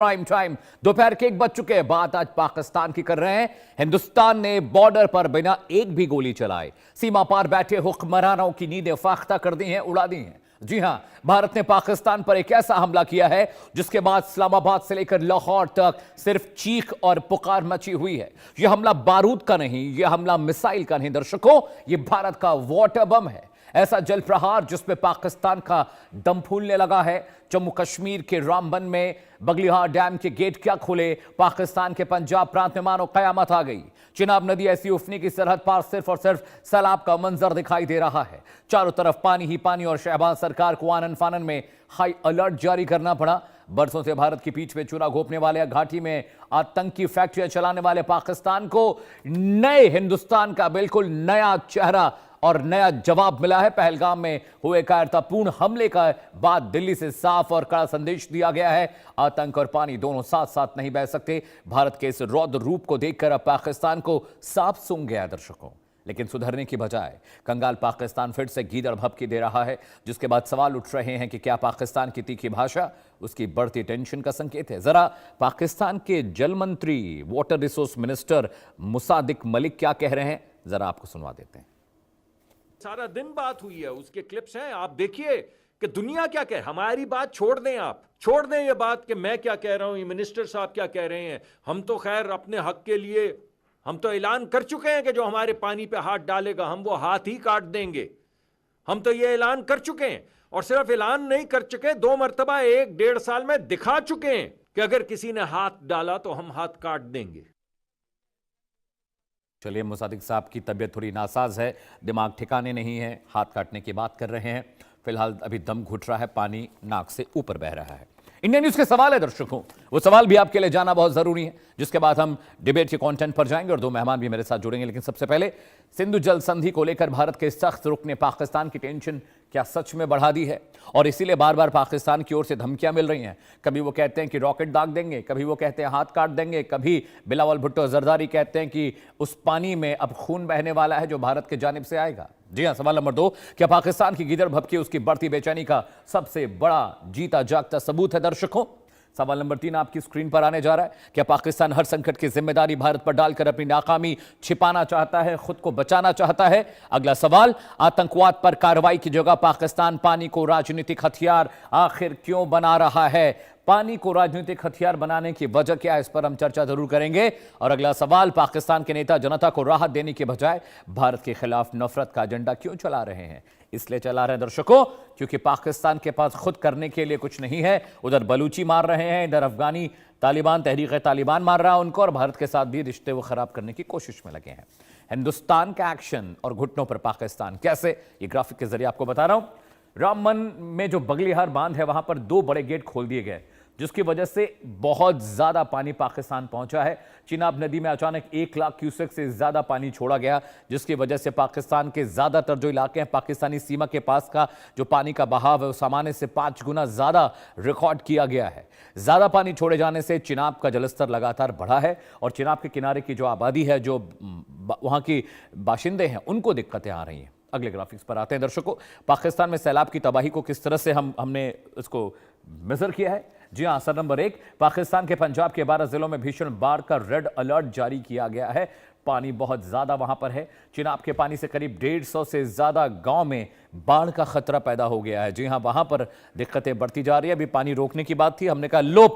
Prime time दोपहर के 1 बज चुके हैं। बात आज पाकिस्तान की कर रहे हैं। हिंदुस्तान ने बॉर्डर पर बिना एक भी गोली चलाए सीमा पार बैठे हुक्मरानों की नींदें फाख्ता कर दी हैं, उड़ा दी हैं। जी हां, भारत ने पाकिस्तान पर एक ऐसा हमला किया है जिसके बाद इस्लामाबाद से लेकर लाहौर तक सिर्फ चीख और पुकार मची हुई है। यह हमला बारूद का नहीं, यह हमला मिसाइल का नहीं दर्शकों, यह भारत का वाटर बम है। ऐसा जल प्रहार जिसमें पाकिस्तान का दम फूलने लगा है। जम्मू कश्मीर के रामबन में बगलिहार डैम के गेट क्या खुले, पाकिस्तान के पंजाब प्रांत में मानो कयामत आ गई। चिनाब नदी ऐसी उफनी की सरहद पार सिर्फ और सिर्फ सैलाब का मंजर दिखाई दे रहा है। चारों तरफ पानी ही पानी और शहबाज सरकार को आनन फानन में हाई अलर्ट जारी करना पड़ा। बरसों से भारत की पीठ में चूना घोंपने वाले, घाटी में आतंकी फैक्ट्रियां चलाने वाले पाकिस्तान को नए हिंदुस्तान का बिल्कुल नया चेहरा और नया जवाब मिला है। पहलगाम में हुए कायरतापूर्ण हमले का बाद दिल्ली से साफ और कड़ा संदेश दिया गया है, आतंक और पानी दोनों साथ साथ नहीं बह सकते। भारत के इस रौद्र रूप को देखकर अब पाकिस्तान को साफ सूंघ गया दर्शकों। लेकिन सुधरने की बजाय कंगाल पाकिस्तान फिर से गीदड़ भभकी दे रहा है, जिसके बाद सवाल उठ रहे हैं कि क्या पाकिस्तान की तीखी भाषा उसकी बढ़ती टेंशन का संकेत है। जरा पाकिस्तान के जल मंत्री, water resource minister Musadik Malik क्या कह रहे हैं, जरा आपको सुनवा देते हैं। सारा दिन बात हुई है, उसके क्लिप्स हैं, आप देखिए कि दुनिया क्या कहे। हमारी बात छोड़ दें, आप छोड़ दें ये बात कि मैं क्या कह रहा हूं, ये मिनिस्टर साहब क्या कह रहे हैं। हम तो खैर अपने हक के लिए हम तो ऐलान कर चुके हैं कि जो हमारे पानी पे हाथ डालेगा हम वो हाथ ही काट देंगे। हम तो ये ऐलान कर चुके हैं, और सिर्फ ऐलान नहीं कर चुके, 2 मरतबा 1-1.5 साल में दिखा चुके हैं कि अगर किसी ने हाथ डाला तो हम हाथ काट देंगे। चलिए, मुसादिक साहब की तबीयत थोड़ी नासाज है, दिमाग ठिकाने नहीं है, हाथ काटने की बात कर रहे हैं। फिलहाल अभी दम घुट रहा है, पानी नाक से ऊपर बह रहा है। इंडियन न्यूज के सवाल है दर्शकों, वो सवाल भी आपके लिए जाना बहुत जरूरी है, जिसके बाद हम डिबेट के कंटेंट पर जाएंगे और 2 मेहमान भी मेरे साथ जुड़ेंगे। लेकिन सबसे पहले, सिंधु जल संधि को लेकर भारत के सख्त रुख ने पाकिस्तान की टेंशन क्या सच में बढ़ा दी है, और इसीलिए बार बार पाकिस्तान की ओर से धमकियां मिल रही हैं। कभी वो कहते हैं कि रॉकेट दाग देंगे, कभी वो कहते हैं हाथ काट देंगे, कभी बिलावल भुट्टो जरदारी कहते हैं कि उस पानी में अब खून बहने वाला है जो भारत की जानिब से आएगा। जी हां, सवाल नंबर 2, क्या पाकिस्तान की गीदड़ भभकी उसकी बढ़ती बेचैनी का सबसे बड़ा जीता जागता सबूत है दर्शकों। सवाल नंबर 3 आपकी स्क्रीन पर आने जा रहा है, क्या पाकिस्तान हर संकट की जिम्मेदारी भारत पर डालकर अपनी नाकामी छिपाना चाहता है, खुद को बचाना चाहता है। अगला सवाल, आतंकवाद पर कार्रवाई की जगह पाकिस्तान पानी को राजनीतिक हथियार आखिर क्यों बना रहा है, पानी को राजनीतिक हथियार बनाने की वजह क्या है, इस पर हम चर्चा जरूर करेंगे। और अगला सवाल, पाकिस्तान के नेता जनता को राहत देने के बजाय भारत के खिलाफ नफरत का एजेंडा क्यों चला रहे हैं। इसलिए चला रहे हैं दर्शकों क्योंकि पाकिस्तान के पास खुद करने के लिए कुछ नहीं है। उधर बलूची मार रहे हैं, इधर अफगानी तालिबान, तहरीक तालिबान मार रहा है उनको, और भारत के साथ भी रिश्ते वो खराब करने की कोशिश में लगे हैं। हिंदुस्तान का एक्शन और घुटनों पर पाकिस्तान कैसे, ये ग्राफिक के जरिए आपको बता रहा हूं। रामबन में जो बगलिहार बांध है वहां पर 2 बड़े गेट खोल दिए गए, जिसकी वजह से बहुत ज्यादा पानी पाकिस्तान पहुंचा है। चिनाब नदी में अचानक 1 लाख क्यूसेक से ज्यादा पानी छोड़ा गया, जिसकी वजह से पाकिस्तान के ज्यादातर जो इलाके हैं पाकिस्तानी सीमा के पास का जो पानी का बहाव है वो सामान्य से 5 गुना ज्यादा रिकॉर्ड किया गया है। ज्यादा पानी छोड़े जाने से चिनाब का जलस्तर लगातार बढ़ा है, और चिनाब के किनारे की जो आबादी है, जो वहां की बाशिंदे हैं, उनको दिक्कतें आ रही हैं। अगले ग्राफिक्स पर आते हैं दर्शकों। पाकिस्तान में सैलाब की तबाही को किस तरह से हमने इसको मेजर किया है। जी हां, असर नंबर 1, पाकिस्तान के पंजाब के 12 जिलों में भीषण बाढ़ का रेड अलर्ट जारी किया गया है। पानी बहुत ज्यादा वहां पर है। चिनाब के पानी से करीब 150 से ज्यादा गांव में बाढ़ का खतरा पैदा हो गया है। जी हां, वहां पर दिक्कतें बढ़ती जा रही है। अभी पानी रोकने की बात थी, हमने कहा लो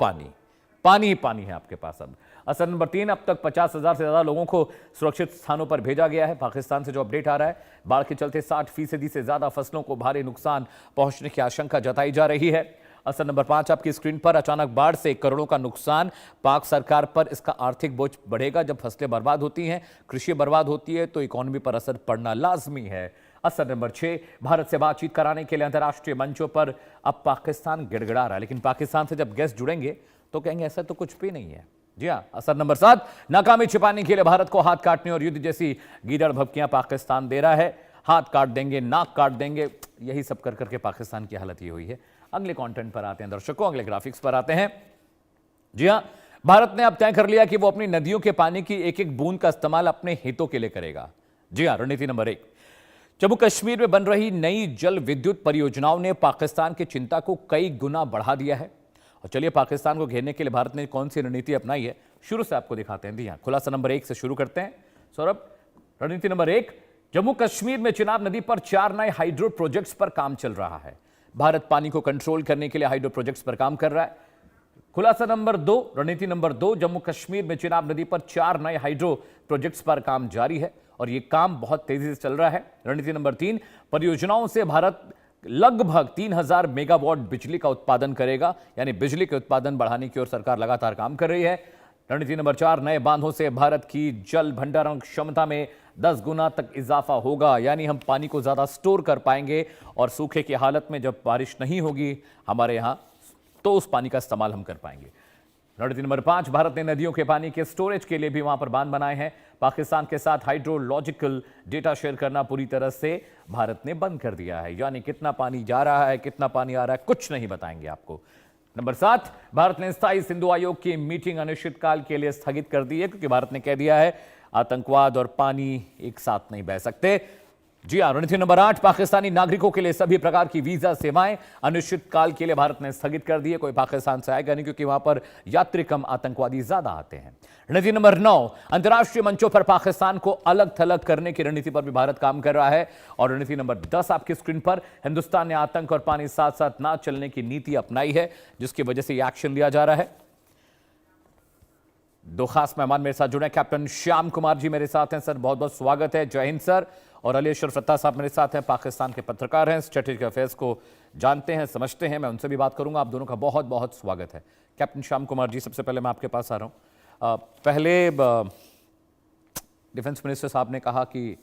पानी ही पानी है आपके पास। अब असर नंबर 3, अब तक 50,000 से ज्यादा लोगों को सुरक्षित स्थानों पर भेजा गया है। पाकिस्तान से जो अपडेट आ रहा है, बाढ़ के चलते 60% से ज्यादा फसलों को भारी नुकसान पहुंचने की आशंका जताई जा रही है। असर नंबर 5 आपकी स्क्रीन पर, अचानक बाढ़ से करोड़ों का नुकसान, पाक सरकार पर इसका आर्थिक बोझ बढ़ेगा। जब फसलें बर्बाद होती हैं, कृषि बर्बाद होती है, तो इकोनॉमी पर असर पड़ना लाजमी है। असर नंबर 6, भारत से बातचीत कराने के लिए अंतर्राष्ट्रीय मंचों पर अब पाकिस्तान गिड़गिड़ा रहा है, लेकिन पाकिस्तान से जब गेस्ट जुड़ेंगे तो कहेंगे ऐसा तो कुछ भी नहीं है। जी हां, असर नंबर 7, नाकामी छिपाने के लिए भारत को हाथ काटने और युद्ध जैसी गीदड़ भभकियां पाकिस्तान दे रहा है। हाथ काट देंगे, नाक काट देंगे, यही सब कर करके पाकिस्तान की हालत ये हुई है। अगले कंटेंट पर आते हैं दर्शकों, अगले ग्राफिक्स पर आते हैं। जी हां, भारत ने अब तय कर लिया कि वो अपनी नदियों के पानी की एक एक बूंद का इस्तेमाल अपने हितों के लिए करेगा। जी हां, रणनीति नंबर 1, जम्मू कश्मीर में बन रही नई जल विद्युत परियोजनाओं ने पाकिस्तान की चिंता को कई गुना बढ़ा दिया है। और चलिए पाकिस्तान को घेरने के लिए भारत ने कौन सी रणनीति अपनाई है शुरू से आपको दिखाते हैं। हाँ, खुलासा नंबर 1 से शुरू करते हैं। सौरभ, रणनीति नंबर 1, जम्मू कश्मीर में चिनाब नदी पर 4 नए हाइड्रो प्रोजेक्ट्स पर काम चल रहा है। भारत पानी को कंट्रोल करने के लिए हाइड्रो प्रोजेक्ट्स पर काम कर रहा है। खुलासा नंबर 2, रणनीति नंबर 2, जम्मू कश्मीर में चिनाब नदी पर 4 नए हाइड्रो प्रोजेक्ट्स पर काम जारी है और यह काम बहुत तेजी से चल रहा है। रणनीति नंबर 3, परियोजनाओं से भारत लगभग 3000 मेगावाट बिजली का उत्पादन करेगा, यानी बिजली के उत्पादन बढ़ाने की ओर सरकार लगातार काम कर रही है। रणनीति नंबर 4, नए बांधों से भारत की जल भंडारण क्षमता में 10 गुना तक इजाफा होगा, यानी हम पानी को ज्यादा स्टोर कर पाएंगे और सूखे की हालत में जब बारिश नहीं होगी हमारे यहां तो उस पानी का इस्तेमाल हम कर पाएंगे। रणनीति नंबर 5, भारत ने नदियों के पानी के स्टोरेज के लिए भी वहां पर बांध बनाए हैं। पाकिस्तान के साथ हाइड्रोलॉजिकल डेटा शेयर करना पूरी तरह से भारत ने बंद कर दिया है, यानी कितना पानी जा रहा है, कितना पानी आ रहा है, कुछ नहीं बताएंगे आपको। नंबर 7, भारत ने स्थायी सिंधु आयोग की मीटिंग अनिश्चितकाल के लिए स्थगित कर दी है, क्योंकि भारत ने कह दिया है आतंकवाद और पानी एक साथ नहीं बह सकते। जी हां, रणनीति नंबर 8, पाकिस्तानी नागरिकों के लिए सभी प्रकार की वीजा सेवाएं अनिश्चितकाल के लिए भारत ने स्थगित कर दी है। कोई पाकिस्तान से आएगा नहीं, क्योंकि वहां पर यात्री कम, आतंकवादी ज्यादा आते हैं। रणनीति नंबर 9, अंतर्राष्ट्रीय मंचों पर पाकिस्तान को अलग थलग करने की रणनीति पर भी भारत काम कर रहा है। और रणनीति नंबर 10 आपकी स्क्रीन पर, हिंदुस्तान ने आतंक और पानी साथ साथ ना चलने की नीति अपनाई है, जिसकी वजह से यह एक्शन लिया जा रहा है। 2 खास मेहमान मेरे साथ जुड़े हैं। कैप्टन श्याम कुमार जी मेरे साथ हैं। सर, बहुत बहुत स्वागत है। जय हिंद सर। और अली अशरफ रत्ता साहब मेरे साथ हैं, पाकिस्तान के पत्रकार हैं, स्ट्रेटेजिक अफेयर्स को जानते हैं, समझते हैं। मैं उनसे भी बात करूंगा। आप दोनों का बहुत बहुत स्वागत है। कैप्टन श्याम कुमार जी, सबसे पहले मैं आपके पास आ रहा हूं। पहले डिफेंस मिनिस्टर साहब ने कहा कि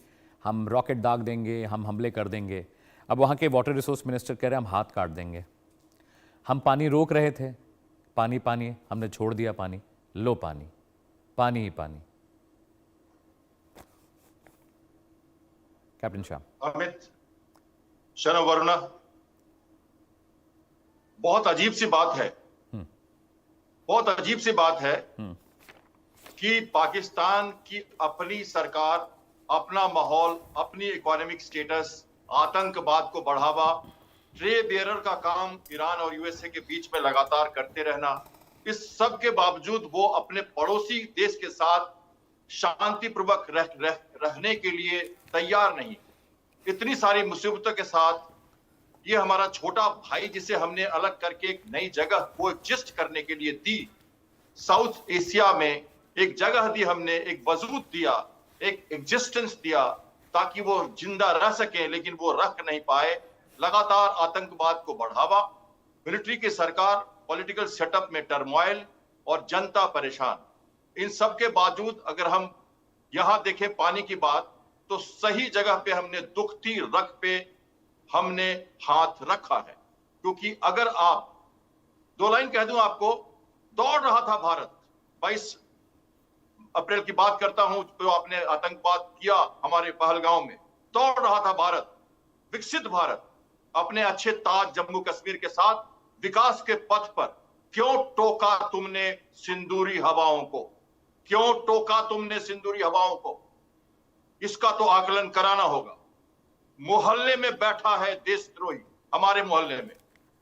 हम रॉकेट दाग देंगे, हम हमले कर देंगे। अब वहां के वाटर रिसोर्स मिनिस्टर कह रहे हैं हम हाथ काट देंगे। हम पानी रोक रहे थे, पानी पानी हमने छोड़ दिया, पानी लो, पानी पानी ही पानी। कैप्टन श्याम। अमित, शर्मा, वरुणा, बहुत अजीब सी बात है, बहुत अजीब सी बात है कि पाकिस्तान की अपनी सरकार, अपना माहौल, अपनी इकोनॉमिक स्टेटस, आतंकवाद को बढ़ावा, ट्रे बेयरर का काम ईरान और यूएसए के बीच में लगातार करते रहना, इस सब के बावजूद वो अपने पड़ोसी देश के साथ शांतिपूर्वक रहने के लिए तैयार नहीं। इतनी सारी मुसीबतों के साथ ये हमारा छोटा भाई, जिसे हमने अलग करके एक नई जगह को एग्जिस्ट करने के लिए दी, साउथ एशिया में एक जगह दी हमने, एक वजूद दिया, एक एग्जिस्टेंस दिया ताकि वो जिंदा रह सके, लेकिन वो रख नहीं पाए। लगातार आतंकवाद को बढ़ावा, मिलिट्री की सरकार, पॉलिटिकल सेटअप में टर्मोइल और जनता परेशान। इन सब के बावजूद अगर हम यहां देखें पानी की बात, तो सही जगह पे हमने दुखती रग पे हमने हाथ रखा है। क्योंकि अगर आप 2 लाइन कह दूं आपको, दौड़ रहा था भारत। 22 अप्रैल की बात करता हूं, जो आपने आतंकवाद किया हमारे पहलगांव में, दौड़ रहा था भारत, विकसित भारत, अपने अच्छे ताज जम्मू कश्मीर के साथ विकास के पथ पर। क्यों टोका तुमने सिंदूरी हवाओं को? क्यों टोका तुमने सिंदूरी हवाओं को? इसका तो आकलन कराना होगा। मोहल्ले में बैठा है देशद्रोही, हमारे मोहल्ले में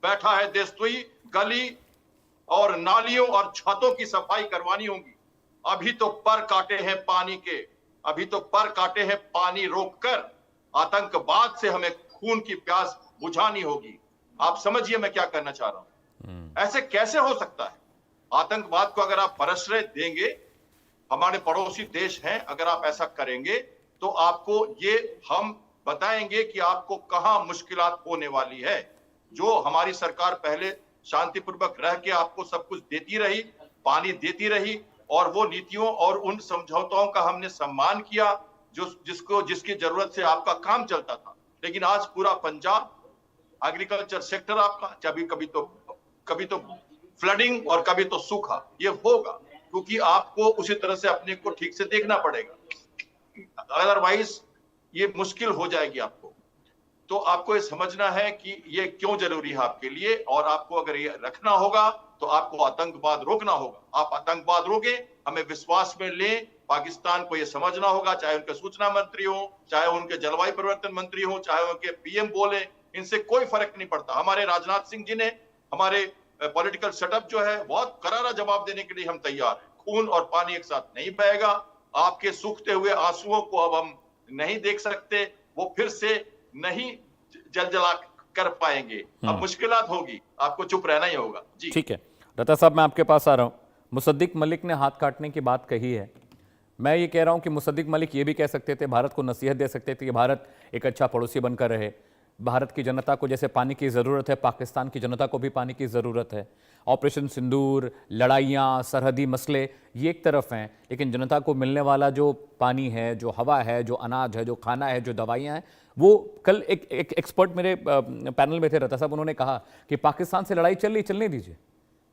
बैठा है देशद्रोही। गली और नालियों और छतों की सफाई करवानी होगी। अभी तो पर काटे हैं पानी के, अभी तो पर काटे हैं पानी रोककर। आतंकवाद से हमें खून की प्यास बुझानी होगी। आप समझिए मैं क्या करना चाह रहा हूं। ऐसे कैसे हो सकता है? आतंकवाद को अगर आप प्रश्रय देंगे, हमारे पड़ोसी देश हैं, अगर आप ऐसा करेंगे तो आपको ये हम बताएंगे कि आपको कहां मुश्किलात होने वाली है। जो हमारी सरकार पहले शांतिपूर्वक रह के आपको सब कुछ देती रही, पानी देती रही, और वो नीतियों और उन समझौताओं का हमने सम्मान किया जिसकी जरूरत से आपका काम चलता था। लेकिन आज पूरा पंजाब एग्रीकल्चर सेक्टर आपका, कभी तो फ्लडिंग और कभी तो सूखा, ये होगा क्योंकि आपको उसी तरह से अपने को ठीक से देखना पड़ेगा। अदरवाइज ये मुश्किल हो जाएगी आपको। तो आपको ये समझना है कि ये क्यों जरूरी है आपके लिए, और आपको अगर ये रखना होगा तो आपको आतंकवाद रोकना होगा। आप आतंकवाद रोके, हमें विश्वास में ले। पाकिस्तान को ये समझना होगा, चाहे उनके सूचना मंत्री हो, चाहे उनके जलवायु परिवर्तन मंत्री हो, चाहे उनके पीएम बोले, इनसे कोई फर्क नहीं पड़ता। हमारे राजनाथ सिंह जी ने हमारे पॉलिटिकल सेटअप जो है, बहुत करारा जवाब देने के लिए हम तैयार हैं। खून और पानी एक साथ नहीं बहेगा। आपके सूखते हुए आंसुओं को अब हम नहीं देख सकते, वो फिर से नहीं जलजला कर पाएंगे। अब मुश्किलात होगी, आपको चुप रहना ही होगा। जी ठीक है रता साहब, मैं आपके पास आ रहा हूं। मुसद्दिक मलिक ने हाथ काटने की बात कही है। मैं ये कह रहा हूं कि मुसद्दिक मलिक ये भी कह सकते थे, भारत को नसीहत दे सकते थे कि भारत एक अच्छा पड़ोसी बनकर रहे। भारत की जनता को जैसे पानी की ज़रूरत है, पाकिस्तान की जनता को भी पानी की ज़रूरत है। ऑपरेशन सिंदूर, लड़ाइयाँ, सरहदी मसले ये एक तरफ हैं, लेकिन जनता को मिलने वाला जो पानी है, जो हवा है, जो अनाज है, जो खाना है, जो दवाइयाँ हैं, वो कल एक एक्सपर्ट मेरे पैनल में थे रता साहब, उन्होंने कहा कि पाकिस्तान से लड़ाई चलने दीजिए,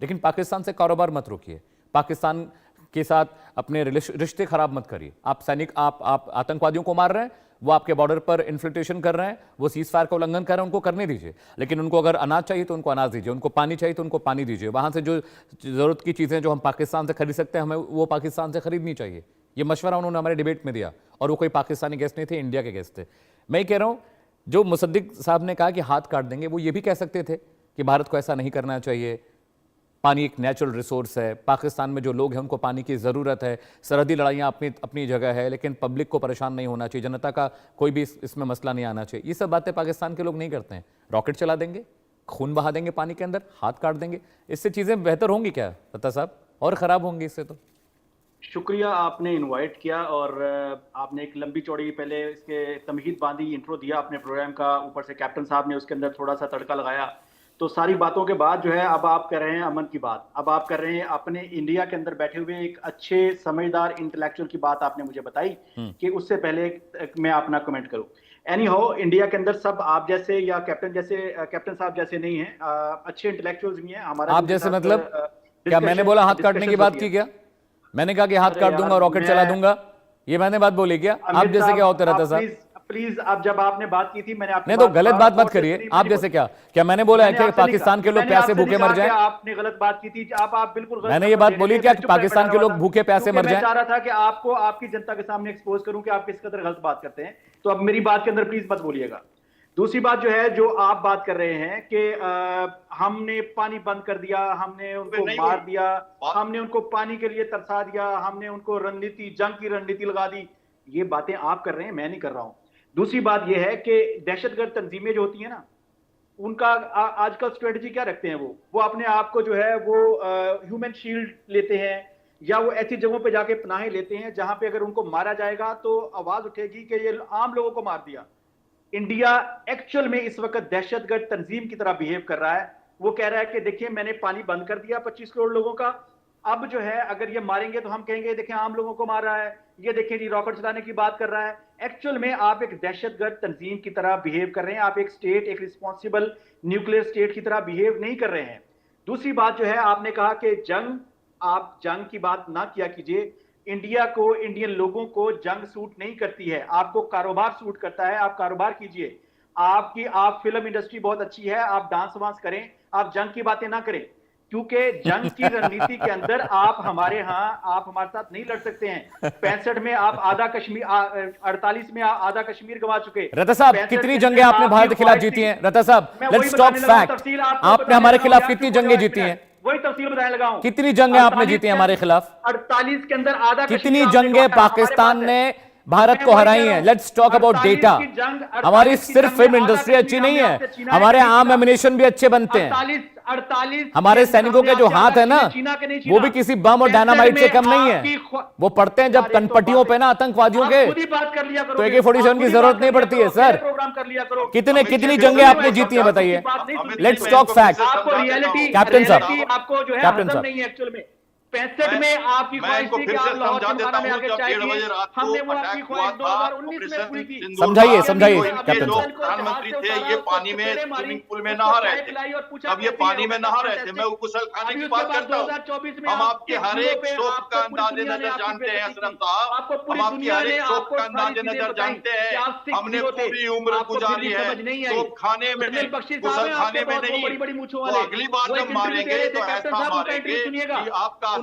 लेकिन पाकिस्तान से कारोबार मत रोकिए, पाकिस्तान के साथ अपने रिश्ते खराब मत करिए। आप आतंकवादियों को मार रहे हैं, वो आपके बॉर्डर पर इन्फिल्ट्रेशन कर रहे हैं, वो सीज फायर का उल्लंघन कर रहे हैं, उनको करने दीजिए, लेकिन उनको अगर अनाज चाहिए तो उनको अनाज दीजिए, उनको पानी चाहिए तो उनको पानी दीजिए। वहां से जो जरूरत की चीजें जो हम पाकिस्तान से खरीद सकते हैं, हमें वो पाकिस्तान से खरीदनी चाहिए। ये मशवरा उन्होंने हमारे डिबेट में दिया, और वो कोई पाकिस्तानी गेस्ट नहीं थे, इंडिया के गेस्ट थे। मैं ये कह रहा हूं, जो मुसद्दिक साहब ने कहा कि हाथ काट देंगे, वो ये भी कह सकते थे कि भारत को ऐसा नहीं करना चाहिए। पानी एक नेचुरल रिसोर्स है, पाकिस्तान में जो लोग हैं उनको पानी की ज़रूरत है, सरहदी लड़ाइयाँ अपनी जगह है, लेकिन पब्लिक को परेशान नहीं होना चाहिए, जनता का कोई भी इसमें मसला नहीं आना चाहिए। ये सब बातें पाकिस्तान के लोग नहीं करते हैं। रॉकेट चला देंगे, खून बहा देंगे पानी के अंदर, हाथ काट देंगे, इससे चीज़ें बेहतर होंगी क्या रता साहब, और ख़राब होंगी इससे? तो शुक्रिया, आपने इनवाइट किया और आपने एक लंबी चौड़ी पहले इसके तमहीद बांधी, इंट्रो दिया अपने प्रोग्राम का, ऊपर से कैप्टन साहब ने उसके अंदर थोड़ा सा तड़का लगाया। तो सारी बातों के बाद जो है अब आप कर रहे हैं अमन की बात, अब आप कर रहे हैं अपने इंडिया के अंदर बैठे हुए एक अच्छे समझदार इंटेलेक्चुअल की बात आपने मुझे बताई कि उससे पहले मैं अपना कमेंट करूं। एनी हाउ, इंडिया के अंदर सब आप जैसे या कैप्टन साहब जैसे नहीं हैं, अच्छे इंटेलेक्चुअल्स भी हैं। हमारा आप जैसे मतलब क्या मैंने बोला हाथ काटने की बात की क्या? मैंने कहा कि हाथ काट दूंगा, रॉकेट चला दूंगा, ये मैंने बात बोली क्या? आप जैसे क्या होते रहता साहब? प्लीज, अब जब आपने बात की थी, मैंने आपकी नहीं तो गलत बात मत करिए। आप जैसे क्या मैंने बोला है कि पाकिस्तान के लोग प्यासे भूखे मर जाएं? आपने गलत बात की थी, आप बिल्कुल मैंने ये बात बोली क्या कि पाकिस्तान के लोग भूखे प्यासे मर जाएं? मैं चाह रहा था कि आपको आपकी जनता के सामने एक्सपोज करूं कि आप किस कदर गलत बात करते हैं, तो अब मेरी बात के अंदर प्लीज मत बोलिएगा। दूसरी बात जो है, जो आप बात कर रहे हैं कि हमने पानी बंद कर दिया, हमने उनको मार दिया, हमने उनको पानी के लिए तरसा दिया, हमने उनको जंग की रणनीति लगा दी, ये बातें आप कर रहे हैं, मैं नहीं कर रहा हूं। दूसरी बात यह है कि दहशतगर्द तंजीमें जो होती हैं ना, उनका आजकल स्ट्रेटजी क्या रखते हैं, वो अपने आप को जो है वो ह्यूमन शील्ड लेते हैं, या वो ऐसी जगहों पे जाके पनाहें लेते हैं जहां पे अगर उनको मारा जाएगा तो आवाज उठेगी कि ये आम लोगों को मार दिया। इंडिया एक्चुअल में इस वक्त दहशतगर्द तंजीम की तरह बिहेव कर रहा है। वो कह रहा है कि देखिए मैंने पानी बंद कर दिया 25 करोड़ लोगों का, अब जो है अगर ये मारेंगे तो हम कहेंगे देखिए आम लोगों को मार रहा है, ये देखिए जी रॉकेट चलाने की बात कर रहा है। एक्चुअल में आप एक दहशतगर्द तंजीम की तरह बिहेव कर रहे हैं, आप एक स्टेट, एक रिस्पॉन्सिबल न्यूक्लियर स्टेट की तरह बिहेव नहीं कर रहे हैं। दूसरी बात जो है, आपने कहा कि आप जंग की बात ना किया कीजिए। इंडिया को, इंडियन लोगों को जंग सूट नहीं करती है, आपको कारोबार सूट करता है, आप कारोबार कीजिए। आप फिल्म इंडस्ट्री बहुत अच्छी है, आप डांस वांस करें, आप जंग की बातें ना करें, क्योंकि जंग की रणनीति के अंदर आप हमारे साथ नहीं लड़ सकते हैं। 65 में आप आधा कश्मीर, 48 में आप आधा कश्मीर गंवा चुके। रता साहब, कितनी जंगें आपने भारत के खिलाफ जीती हैं? रता साहब, लेट्स टॉक फैक्ट। आपने हमारे खिलाफ कितनी जंगें जीती हैं? वही तफसील बताने लगा हूं। कितनी जंगें आपने जीती हैं हमारे खिलाफ? 48 के अंदर आधा। कितनी जंगें पाकिस्तान ने भारत को हराई है? Let's talk about data. हमारी सिर्फ फिल्म इंडस्ट्री अच्छी नहीं है, हमारे आर्म एमिनेशन भी अच्छे बनते हैं। 48 हमारे सैनिकों के जो हाथ है ना, वो भी किसी बम और डायनामाइट से कम नहीं है। वो पड़ते हैं जब कनपटियों पे ना आतंकवादियों के, तो AK-47 की जरूरत नहीं पड़ती है सर। कितनी जंगें आपने जीती हैं बताइए? Let's talk fact. कैप्टन साहब, आपको जो है कैप्टन नहीं है एक्चुअल में। 65 में आपकी ख्वाहिश थी कि आप लाहौर चंपारण में आके चाय पिए, हमने वो आपकी ख्वाहिश 2019 में पूरी की। समझाइए कैप्टन साहब। प्रधानमंत्री थे, ये पानी में स्विमिंग पूल में नहा रहे थे, अब ये पानी में नहा रहे थे। मैं कुशल खाने की बात करता हूँ। हम आपके हर एक शौक का अंदाजे नजर जानते हैं असलम साहब, हम आपकी हर एक शौक का अंदाजे नजर जानते हैं। हमने पूरी उम्र गुजारी है शौक खाने में, कुशल खाने में नहीं। तो अगली बार जब मारेंगे तो ऐसा मारेंगे कि आपका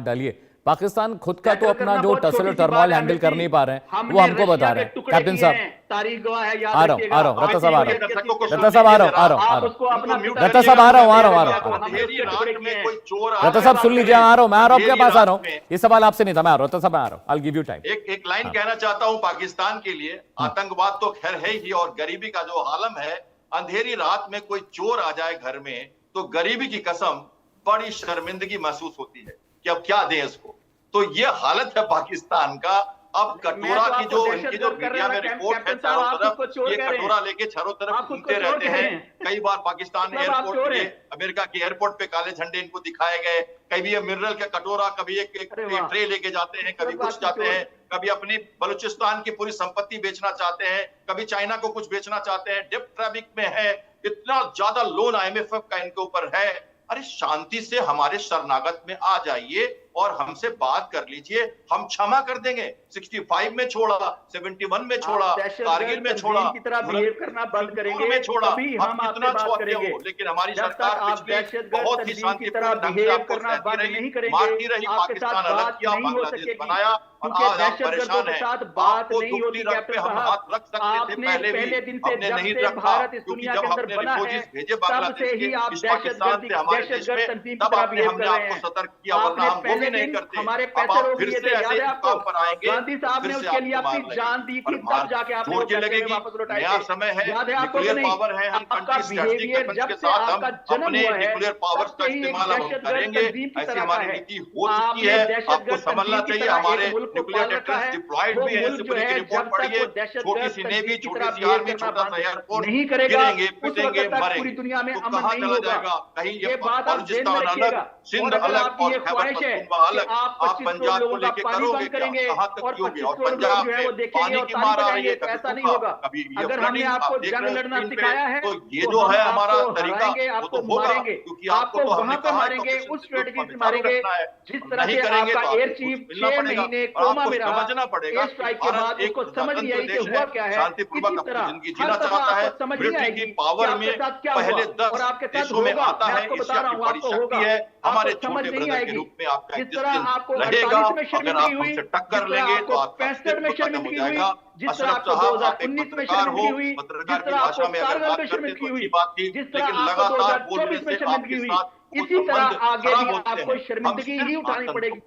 हाथ डालिए। पाकिस्तान खुद का तो टैकल अपना करना जो बहुत टसल छोटी और सी टर्मोइल बात है, हैंडल कर नहीं पा रहे हैं, हमने वो हमको बता रशिया रहे के हैं। टुकड़े कैप्टन किए साहब हैं, तारीख गवाह है, याद आ रहा हूं, रखिएगा। आ रहा हूं, रत्ता साहब आ रहा हूं, रत्ता रत्ता साहब आ रहा हूं, आ रहा हूं, आ आप रहा हूं। उनको म्यूट रत्ता साहब आ रहा हूं, आ रहा हूं, आ रहा हूं। अंधेरी रात में कोई चोर आ रत्ता जाए साहब ना सुन लीजिए, आ रहा हूं, मैं आ रहा हूं, आपके अंधेरी पास आ रहा रात हूं। में ये सवाल आपसे नहीं था, मैं आ रहा हूं, रत्ता साहब मैं आ रहा हूं, आई गिव यू टाइम। एक लाइन कहना चाहता हूं पाकिस्तान के लिए, आतंकवाद तो खैर है ही, और गरीबी का जो आलम है, अंधेरी रात में कोई चोर आ जाए घर में तो गरीबी की कसम बड़ी शर्मिंदगी महसूस होती है कि अब क्या दें इसको। तो ये हालत है पाकिस्तान का। अब कटोरा की जो इनकी जो मीडिया में रिपोर्ट है चारों तरफ, ये कटोरा लेके चारों तरफ घूमते रहते हैं। कई बार पाकिस्तान एयरपोर्ट ये अमेरिका के एयरपोर्ट पे काले झंडे इनको दिखाए गए, कभी ये मिनरल का कटोरा, कभी एक ट्रे लेके जाते हैं, कभी कुछ जाते हैं। कभी अपनी बलूचिस्तान की पूरी संपत्ति बेचना चाहते हैं, कभी चाइना को कुछ बेचना चाहते हैं, डेब्ट ट्रैफिक में है, इतना ज्यादा लोन आईएमएफ का इनके ऊपर है। अरे शांति से हमारे शरणागत में आ जाइए और हमसे बात कर लीजिए, हम क्षमा कर देंगे। 65 में छोड़ा, 71 में छोड़ा, कारगिल में छोड़ा, की तरह बिहेव करना बंद करेंगे, में छोड़ा, तभी हम कितना आपसे बात छोड़ते करेंगे। हो, लेकिन हमारी जब तक सरकार आप पिछले दहशतगर्द बहुत ही तंजीम की तरह शांतिपूर्ण ढंग से बिहेव आपको करना सहती बंद रही, नहीं करेंगे, मारती रही, आपके साथ पाकिस्तान अलग बात किया, नहीं हो बांग्लादेश सकेगी। बनाया, और क्योंकि आज आप दहशतगर्दों परेशान के हैं। साथ बात आपको नहीं दुखती होती रख पे कैप्टन हम साहब। हाथ रख सकते थे आपने पहले पहले भी, दिन से हमने जब नहीं से रखा, भारत इस क्योंकि दुनिया जब के अंदर हमने बना है, रिफ्यूजीज भेजे तब से बांग्लादेश ही के आप इस पाकिस्तान से हमारे देश में, दहशतगर्द तंजीम की तब तरह आपने बिहेव हमने कर रहे आपको हैं। सतर्क किया, वरना हम वो पहले भी नहीं दिन करते। हमारे अब पैसे आप रोक फिर दिए से थे, याद ऐसे है आपको? काम पर आएंगे, गांधी साहब ने फिर से उसके लिए आपको अपनी मार जान दी थी, तब जाके आपने वो जोड़ के पैसे लगेगी। वापस लौटाए नया थे। समय है, याद है आपको कि न्यूक्लियर नहीं? पावर है, हम आपका कंट्री स्ट्रेटेजिक बिहेवियर वेपन्स जब के से साथ हम आपका जन्म अपने हुआ है, न्यूक्लियर पावर्स तब का से ही एक इस्तेमाल हम दहशतगर्द करेंगे। तंजीम की ऐसी तरह हमारी का है। नीति हो चुकी आपने है, दहशतगर्द आपको समझना तंजीम की चाहिए। तरह हमारे एक मुल्क को न्यूक्लियर पाल रखा डिफेंस है। डिप्लॉयड वो भी है, मुल्क जो सिर्फ है, की रिपोर्ट जब तक पढ़िए, वो छोटी दहशतगर्द सी तंजीम नेवी, की छोटी तरह सी बिहेव आर्मी, करना छोटा सा बंद एयरफोर्स नहीं करेगा, गिरेंगे, उस वक्त पिटेंगे, तक पूरी मरेंगे, दुनिया में तो अमन कहाँ नहीं चला होगा। जाएगा? कहीं ये बात आप ध्यान में बलूचिस्तान अलग, रखिएगा। सिंध और अगर अलग आपकी और ये खैबर ख्वाहिश है पख्तूनख्वा कि अलग, आप आप 25 करोड़ पंजाब को लोगों का लेके पानी करोगे बंद क्या? करेंगे कहाँ तक और कियोगे? 25 और करोड़ लोग पंजाब जो है में वो देखेंगे पानी और की ताली मार आ रही बजाएंगे, है, तो कभी ऐसा नहीं सूखा, होगा। कभी ये अगर हमने flooding, आपको आप देख जंग रहे हैं लड़ना स्क्रीन पे, सिखाया है, तो ये तो जो हम है हमारा आपको तरीका, हराएंगे, वो आपको तो होगा, मारेंगे, क्योंकि आपको आपको तो वहां हमने पे कहा है मारेंगे, ऑपरेशन उस सिंदूर स्ट्रेटजी को से हमें चालू मारेंगे रखना है। जिस और तरह नहीं से करेंगे आपका तो एयर आपको चीफ कुछ मिलना 6 पड़ेगा। महीने और कोमा आपको में रहा, समझना पड़ेगा एयर कि स्ट्राइक के भारत बाद एक उसको समझ नहीं गणतंत्र आई कि देश हुआ है, क्या है। शांतिपूर्वक इसी अपनी तरह जिंदगी हर जीना दफा चाहता है। आपको समझ नहीं मिलिट्री आएगी की कि पावर आपके में साथ क्या पहले हुआ 10 और आपके साथ देशों में होगा। आता मैं है, आपको एशिया बता रहा की हूँ, बड़ी आपको शक्ति होगा, है। हमारे आपको समझ छोटे नहीं ब्रदर के आएगी। रूप में आपका जिस एक्जिस्टेंस तरह आपको रहेगा। 48 में अगर शर्मिंदगी आप हुई, हमसे जिस टक्कर तरह लेंगे आपको तो आपका 65 में अस्तित्व खत्म हो शर्मिंदगी हुई, जाएगा। जिस तरह अशरफ आपको साहब, आप एक 2019 में पत्रकार हो, शर्मिंदगी हुई, पत्रकार जिस की तरह भाषा आपको में अगर कारगिल बात में करते शर्मिंदगी तो हुई, अच्छी बात थी, जिस तरह लेकिन आपको लगातार 2024 बोलने में से शर्मिंदगी आपके हुई, साथ वो इसी तरह संबंध आगे खराब भी होते आपको हैं। शर्मिंदगी हम ही सिर्फ उठानी आतंक पड़ेगी।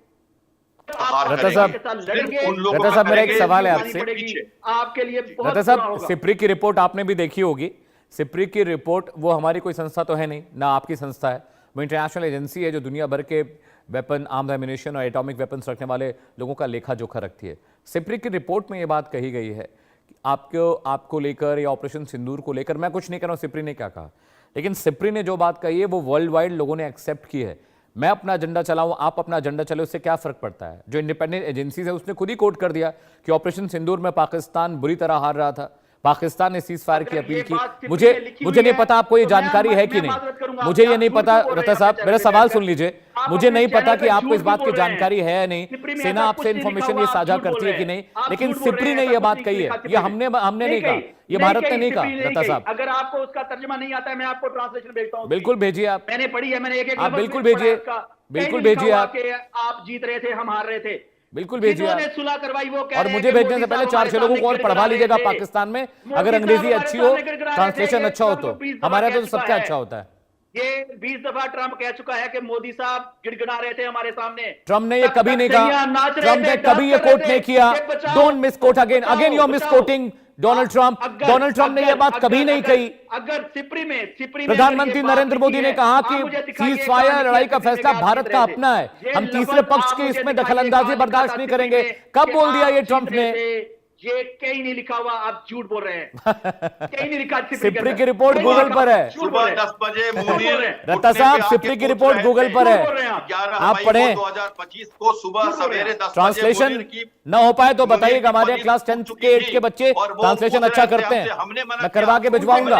प्रहार रत्ता करेंगे, साहब, के साथ सिर्फ लड़ेंगे, उन लोगों रत्ता का साहब, मेरा एक करेंगे सवाल है जो आपसे। पड़ेगी, आपके लिए बहुत रत्ता बुरा साहब, होगा। सिप्री की रिपोर्ट आपने भी देखी होगी। सिप्री की रिपोर्ट, वो हमारी कोई संस्था तो है नहीं, ना आपकी संस्था है, वो इंटरनेशनल एजेंसी है जो दुनिया भर के वेपन, आर्म्स एमिनेशन और एटॉमिक वेपन्स रखने वाले लोगों का लेखा जोखा रखती है। सिप्री की रिपोर्ट में ये बात कही गई है कि आपको लेकर या ऑपरेशन सिंदूर को लेकर, मैं कुछ नहीं कह रहा हूं सिप्री ने क्या कहा, लेकिन सिप्री ने जो बात कही है वो वर्ल्ड वाइड लोगों ने एक्सेप्ट की है। मैं अपना एजेंडा चलाऊं, आप अपना एजेंडा चले, उससे क्या फर्क पड़ता है? जो इंडिपेंडेंट एजेंसीज है उसने खुद ही कोट कर दिया कि ऑपरेशन सिंदूर में पाकिस्तान बुरी तरह हार रहा था, पाकिस्तान ने सीज फायर की अपील की। मुझे नहीं पता आपको ये जानकारी है कि नहीं, मुझे ये नहीं पता। रत्ता साहब, मेरा सवाल सुन लीजिए, मुझे नहीं पता कि आपको इस बात की जानकारी है या नहीं, सेना आपसे इंफॉर्मेशन ये साझा करती है कि नहीं, लेकिन सिप्री ने ये बात कही है, ये हमने नहीं कहा, ये भारत ने नहीं कहा। रत्ता साहब, अगर आपको उसका तर्जुमा नहीं आता है, मैं आपको ट्रांसलेशन भेजता हूं। बिल्कुल भेजिए आप, मैंने पढ़ी है, मैंने एक आप बिल्कुल भेजिए, बिल्कुल भेजिए आप जीत रहे थे, हम हार रहे थे, बिल्कुल भेजिए आप। सुलह करवाई वो कह और रहे हैं मुझे कि भेजने से पहले 4-6 लोगों को और पढ़वा लीजिएगा पाकिस्तान में, अगर अंग्रेजी अच्छी हो, ट्रांसलेशन अच्छा हो तो। हमारे तो सबका अच्छा होता है। ये 20 दफा ट्रंप कह चुका है कि मोदी साहब गिड़गिड़ा रहे थे हमारे सामने। ट्रंप ने ये कभी नहीं कहा, ट्रंप ने कभी ये कोट नहीं किया। Don't miss quote again you are misquoting Donald Trump. Donald Trump ने यह बात कभी नहीं कही। अगर सिप्री में प्रधानमंत्री नरेंद्र मोदी ने कहा कि सीज फायर, लड़ाई का फैसला भारत का अपना है, हम तीसरे पक्ष की इसमें दखलंदाजी बर्दाश्त नहीं करेंगे। कब बोल दिया ये ट्रंप ने? ये कहीं नहीं लिखा हुआ, आप झूठ बोल रहे हैं। कहीं नहीं लिखा। सिप्री की रिपोर्ट गूगल पर है। सुबह 10 बजे मोदी रत्ता साहब, सिप्री की रिपोर्ट गूगल पर है, 11 आप मई पढ़ें। 2025 को सुबह सवेरे 10 बजे ट्रांसलेशन न हो पाए तो बताइएगा, हमारे क्लास 10 के 8 के बच्चे ट्रांसलेशन अच्छा करते हैं, मैं करवा के भिजवाऊंगा।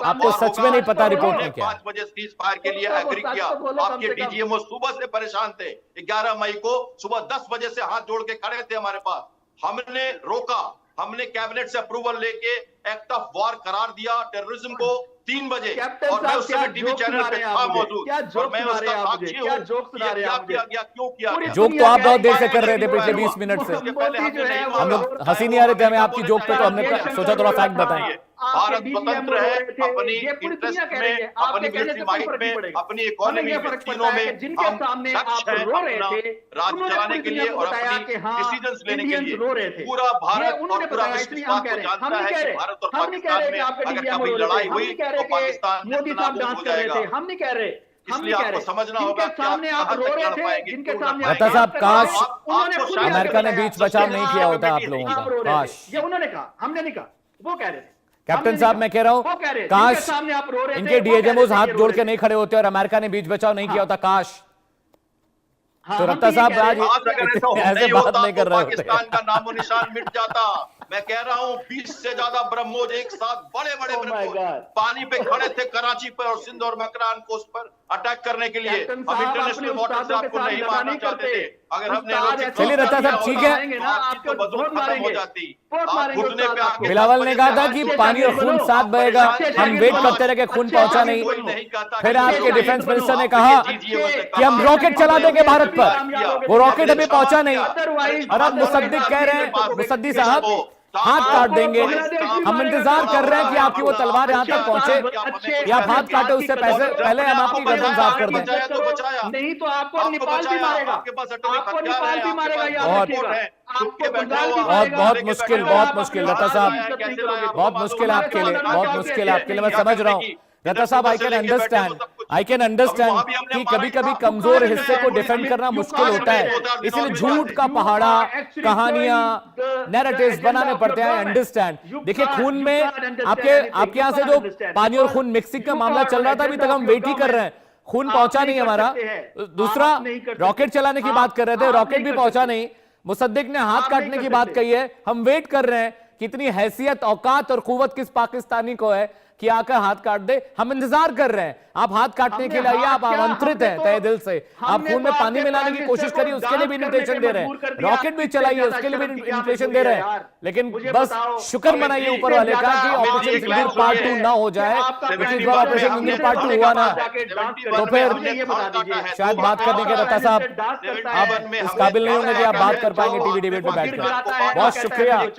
आपको सच में नहीं पता रिपोर्ट में क्या? 5 बजे सीज फायर के लिए एग्री किया। आपके डीजीएमओ सुबह से परेशान थे। 11 मई को सुबह 10 बजे से हाथ जोड़ के खड़े थे हमारे पास। हमने रोका, हमने कैबिनेट से अप्रूवल लेके एक्ट ऑफ वॉर करार दिया टेररिज्म को 3 बजे, और मैं उस समय टीवी चैनल पे था मौजूद, और मैं उसका साक्षी हूँ। क्या किया गया, क्यों किया गया? जोक तो आप बहुत देर से कर रहे थे, पिछले 20 मिनट से। हम लोग हंसी नहीं आ रहे थे हमें आपकी जोक पे, तो हमने सोचा थोड़ा फैक्ट बताएं। भारत स्वतंत्र है अपनी इंटरेस्ट में, अपनी मिलिट्री माइट में, अपनी इकोनॉमी में, तीनों में हम सक्षम हैं अपना राज चलाने के लिए और अपनी डिसीजंस लेने के लिए। पूरा भारत और पूरा विश्व इस बात को जानता है कि भारत और पाकिस्तान में अगर कभी लड़ाई हुई तो पाकिस्तान मोदी साहब डांस कर रहे थे, हम नहीं कह रहे। इसलिए आपको समझना होगा कि सामने आप रो रहे थे, जिनके सामने रत्ता साहब, काश अमेरिका ने बीच बचाव नहीं किया होता आप लोगों का, काश। ये उन्होंने कहा, हमने नहीं कहा, वो कह रहे थे। कैप्टन साहब, मैं कह रहा हूं काश इनके डीएजएमओ हाथ जोड़ के नहीं खड़े होते और अमेरिका ने बीच बचाव नहीं किया होता, काश। तो हम रत्ता भी ये साहब कह रहे आज हैं। आज अगर ऐसा ऐसे नहीं बात होता नहीं कर तो रहे होते। पाकिस्तान का नामो निशान मिट जाता। मैं कह रहा हूँ 20 से ज्यादा ब्रह्मोस एक साथ बड़े बड़े Oh my ब्रह्मोस God. पानी पे खड़े थे कराची पर और सिंध और मकरान कोस्ट पर अटैक करने के लिए। कैप्टन हम साहब, इंटरनेशनल अपने वाटर से उस्तादों के आपको साथ नहीं लगा मारना नहीं चाहते करते। थे। अगर हमने उस्ताद एरोसिक चलिए रत्ता साहब, ठीक है। मारेंगे ना, आपके तो बहुत खत्म मारेंगे। हो जाती। बहुत आप मारेंगे घुटने पे उस्ताद आके आपको। बिलावल ने कहा था कि अच्छे पानी और शागिर्द खून बनो। साथ बहेगा, अच्छे हम शागिर्द वेट बनो। करते रह गए, खून अच्छे पहुंचा शागिर्द नहीं। कोई बनो। नहीं कहता फिर कि आपके रोकेट डिफेंस बनो, मिनिस्टर ने आप कहा ये कीजिए, उसने कि हम कहा, रॉकेट चला देंगे भारत पर। कामयाब वो रॉकेट मैंने अभी पहुंचा नहीं। Otherwise- और अब मुसद्दिक कह रहे हैं, मुसद्दी साहब हाथ काट देंगे। हम इंतजार कर रहे हैं कि आपकी वो तलवार यहाँ तक पहुंचे या आप हाथ काटे उससे पहले हम आपकी गर्दन साफ कर दें। नहीं तो आपको नेपाल भी मारेगा। आपको नेपाल भी मारेगा, याद बहुत- रखिएगा। आपको बंगाल भी बहुत मारेगा। बहुत मुश्किल, बहुत मुश्किल रत्ता साहब, बहुत बहुत मुश्किल आपके लिए, बहुत मुश्किल आपके लिए। मैं समझ रहा हूँ रत्ता साहब, आई कैन अंडरस्टैंड कि कभी कभी कमजोर हिस्से को डिफेंड करना मुश्किल होता है, इसलिए झूठ का पहाड़ा, कहानियां, नैरेटिव्स बनाने पड़ते हैं। अंडरस्टैंड। देखिए खून में आपके यहाँ से जो पानी और खून मिक्सिंग का मामला चल रहा था, अभी तक हम वेट ही कर रहे हैं, खून पहुंचा नहीं हमारा। दूसरा, रॉकेट चलाने की बात कर रहे थे, रॉकेट भी पहुंचा नहीं। मुसद्दिक ने हाथ काटने की बात कही है, हम वेट कर रहे हैं कितनी हैसियत, औकात और कुव्वत किस पाकिस्तानी को है कि आकर हाथ काट दे। हम इंतजार कर रहे हैं, आप हाथ काटने के लिए आइए, आप आमंत्रित हैं तहे दिल से। आप खून में पानी मिलाने की कोशिश करिए, उसके लिए भी इन्विटेशन दे रहे हैं। रॉकेट भी चलाइए, उसके लिए भी इन्विटेशन दे रहे हैं। लेकिन बस शुक्र मनाइए ऊपर वाले का कि ऑपरेशन सिंदूर पार्ट 2 ना हो जाए, क्योंकि इस बार ऑपरेशन सिंदूर पार्ट 2 हुआ ना तो फिर शायद बात करने के रत्ता साहब आप इस काबिल नहीं होंगे कि आप बात कर पाएंगे टीवी डिबेट में बैठकर। बहुत शुक्रिया।